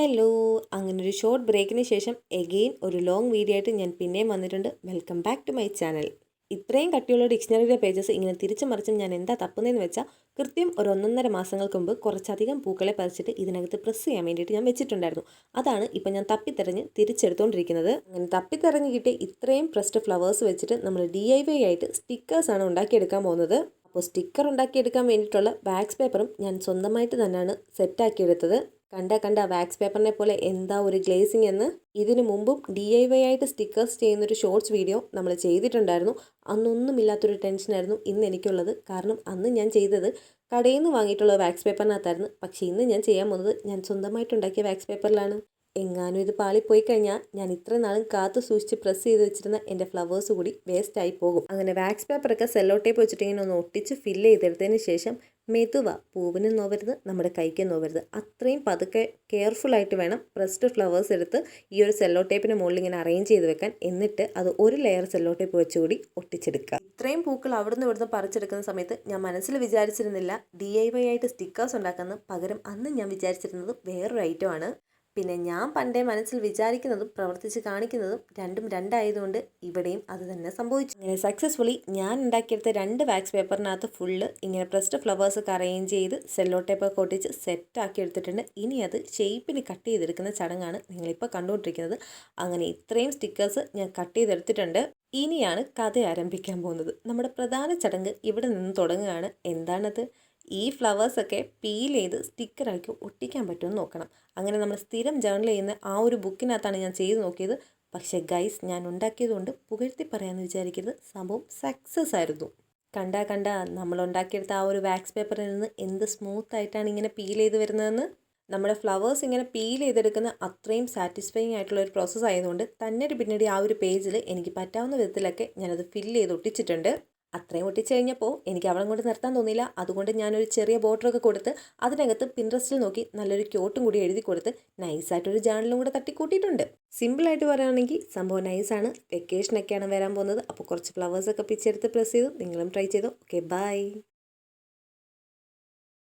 Hello, അങ്ങനെ ഒരു short ബ്രേക്കിന് ശേഷം എഗെയിൻ ഒരു ലോങ് വീഡിയോ ആയിട്ട് ഞാൻ പിന്നെയും വന്നിട്ടുണ്ട്. Welcome back to my channel. ഇത്രയും കട്ടിയുള്ള ഡിക്ഷണറിയുടെ പേജസ് ഇങ്ങനെ തിരിച്ചു മറിച്ചും ഞാൻ എന്താ തപ്പുന്നതെന്ന് വെച്ചാൽ കൃത്യം ഒരു 1.5 മാസങ്ങൾക്ക് മുമ്പ് കുറച്ചധികം പൂക്കളെ പറിച്ചിട്ട് ഇതിനകത്ത് പ്രസ് ചെയ്യാൻ വേണ്ടിയിട്ട് ഞാൻ വെച്ചിട്ടുണ്ടായിരുന്നു. അതാണ് ഇപ്പം ഞാൻ തപ്പിത്തെരഞ്ഞ് തിരിച്ചെടുത്തുകൊണ്ടിരിക്കുന്നത്. അങ്ങനെ തപ്പിത്തെരഞ്ഞ് കിട്ടിയ ഇത്രയും പ്രസ്ഡ് ഫ്ലവേഴ്സ് വെച്ചിട്ട് നമ്മൾ DIY ആയിട്ട് സ്റ്റിക്കേഴ്സാണ് ഉണ്ടാക്കിയെടുക്കാൻ പോകുന്നത്. അപ്പോൾ സ്റ്റിക്കർ ഉണ്ടാക്കിയെടുക്കാൻ വേണ്ടിയിട്ടുള്ള വാക്സ് പേപ്പറും ഞാൻ സ്വന്തമായിട്ട് തന്നെയാണ് സെറ്റാക്കിയെടുത്തത്. കണ്ട വാക്സ് പേപ്പറിനെ പോലെ എന്താ ഒരു ഗ്ലേസിങ് എന്ന്. ഇതിനു മുമ്പും DIY ആയിട്ട് സ്റ്റിക്കേഴ്സ് ചെയ്യുന്നൊരു ഷോർട്സ് വീഡിയോ നമ്മൾ ചെയ്തിട്ടുണ്ടായിരുന്നു. അന്നൊന്നുമില്ലാത്തൊരു ടെൻഷനായിരുന്നു ഇന്ന് എനിക്കുള്ളത്. കാരണം അന്ന് ഞാൻ ചെയ്തത് കടയിൽ നിന്ന് വാങ്ങിയിട്ടുള്ള വാക്സ് പേപ്പറിനകത്തായിരുന്നു. പക്ഷേ ഇന്ന് ഞാൻ ചെയ്യാൻ പോകുന്നത് ഞാൻ സ്വന്തമായിട്ടുണ്ടാക്കിയ വാക്സ് പേപ്പറിലാണ്. എങ്ങാനും ഇത് പാളിപ്പോയി കഴിഞ്ഞാൽ ഞാൻ ഇത്ര നാളും കാത്തു സൂക്ഷിച്ച് പ്രസ് ചെയ്ത് വെച്ചിരുന്ന എൻ്റെ ഫ്ലവേഴ്സ് കൂടി വേസ്റ്റായി പോകും. അങ്ങനെ വാക്സ് പേപ്പറൊക്കെ സെല്ലോ ടേപ്പ് വെച്ചിട്ട് ഇങ്ങനെ ഒന്ന് ഒട്ടിച്ച് ഫില്ല് ചെയ്തെടുത്തതിന് ശേഷം മെതുവ, പൂവിനും നോവരുത്, നമ്മുടെ കൈക്കും നോവരുത്, അത്രയും പതുക്കെ കെയർഫുള്ളായിട്ട് വേണം പ്രസ്ഡ് ഫ്ലവേഴ്സ് എടുത്ത് ഈ ഒരു സെല്ലോ ടേപ്പിന് മുകളിൽ ഇങ്ങനെ അറേഞ്ച് ചെയ്ത് വെക്കാൻ. എന്നിട്ട് അത് ഒരു ലെയർ സെല്ലോ ടേപ്പ് വെച്ചുകൂടി ഒട്ടിച്ചെടുക്കുക. ഇത്രയും പൂക്കൾ അവിടുന്ന് ഇവിടുന്ന് പറിച്ചെടുക്കുന്ന സമയത്ത് ഞാൻ മനസ്സിൽ വിചാരിച്ചിരുന്നില്ല DIY ആയിട്ട് സ്റ്റിക്കേഴ്സ് ഉണ്ടാക്കുന്ന. പകരം അന്ന് ഞാൻ വിചാരിച്ചിരുന്നത് വേറൊരു ഐറ്റമാണ്. പിന്നെ ഞാൻ പണ്ടേ മനസ്സിൽ വിചാരിക്കുന്നതും പ്രവർത്തിച്ച് കാണിക്കുന്നതും രണ്ടും രണ്ടായതുകൊണ്ട് ഇവിടെയും അത് തന്നെ സംഭവിച്ചു. ഇങ്ങനെ സക്സസ്ഫുള്ളി ഞാൻ ഉണ്ടാക്കിയെടുത്ത 2 വാക്സ് പേപ്പറിനകത്ത് ഫുള്ള് ഇങ്ങനെ പ്രസ്ഡ് ഫ്ലവേഴ്സൊക്കെ അറേഞ്ച് ചെയ്ത് സെല്ലോ ടേപ്പൊക്കെ ഒട്ടിച്ച് സെറ്റാക്കി എടുത്തിട്ടുണ്ട്. ഇനി അത് ഷേപ്പിന് കട്ട് ചെയ്തെടുക്കുന്ന ചടങ്ങാണ് നിങ്ങളിപ്പോൾ കണ്ടുകൊണ്ടിരിക്കുന്നത്. അങ്ങനെ ഇത്രയും സ്റ്റിക്കേഴ്സ് ഞാൻ കട്ട് ചെയ്തെടുത്തിട്ടുണ്ട്. ഇനിയാണ് കഥ ആരംഭിക്കാൻ പോകുന്നത്. നമ്മുടെ പ്രധാന ചടങ്ങ് ഇവിടെ നിന്ന് തുടങ്ങുകയാണ്. എന്താണത്? ഈ ഫ്ലവേഴ്സൊക്കെ പീൽ ചെയ്ത് സ്റ്റിക്കറാക്കി ഒട്ടിക്കാൻ പറ്റുമെന്ന് നോക്കണം. അങ്ങനെ നമ്മൾ സ്ഥിരം ജേർണൽ ചെയ്യുന്ന ആ ഒരു ബുക്കിനകത്താണ് ഞാൻ ചെയ്ത് നോക്കിയത്. പക്ഷേ ഗൈസ്, ഞാൻ ഉണ്ടാക്കിയതുകൊണ്ട് പുകഴ്ത്തി പറയാമെന്ന് വിചാരിക്കരുത്, സംഭവം സക്സസ് ആയിരുന്നു. കണ്ട നമ്മൾ ഉണ്ടാക്കിയെടുത്ത ആ ഒരു വാക്സ് പേപ്പറിൽ നിന്ന് എന്ത് സ്മൂത്ത് ആയിട്ടാണ് ഇങ്ങനെ പീൽ ചെയ്ത് വരുന്നതെന്ന്. നമ്മുടെ ഫ്ലവേഴ്സ് ഇങ്ങനെ പീൽ ചെയ്തെടുക്കുന്ന അത്രയും സാറ്റിസ്ഫൈങ് ആയിട്ടുള്ള ഒരു പ്രോസസ്സ് ആയതുകൊണ്ട് തന്നടി പിന്നടി ആ ഒരു പേജിൽ എനിക്ക് പറ്റാവുന്ന വിധത്തിലൊക്കെ ഞാനത് ഫില്ല് ചെയ്ത് ഒട്ടിച്ചിട്ടുണ്ട്. അത്രയും ഒട്ടിച്ച് കഴിഞ്ഞപ്പോൾ എനിക്ക് അവളെ കൊണ്ട് നിർത്താൻ തോന്നിയില്ല. അതുകൊണ്ട് ഞാനൊരു ചെറിയ ബോർഡറൊക്കെ കൊടുത്ത് അതിനകത്ത് പിൻട്രസ്റ്റിൽ നോക്കി നല്ലൊരു ക്യോട്ടും കൂടി എഴുതി കൊടുത്ത് നൈസായിട്ടൊരു ജേർണലും കൂടെ തട്ടിക്കൂട്ടിയിട്ടുണ്ട്. സിമ്പിളായിട്ട് പറയുകയാണെങ്കിൽ സംഭവം നൈസാണ്. വെക്കേഷനൊക്കെയാണ് വരാൻ പോകുന്നത്. അപ്പോൾ കുറച്ച് ഫ്ലവേഴ്സൊക്കെ പിച്ചെടുത്ത് പ്രസ് ചെയ്തു. നിങ്ങളും ട്രൈ ചെയ്തു. Okay, by.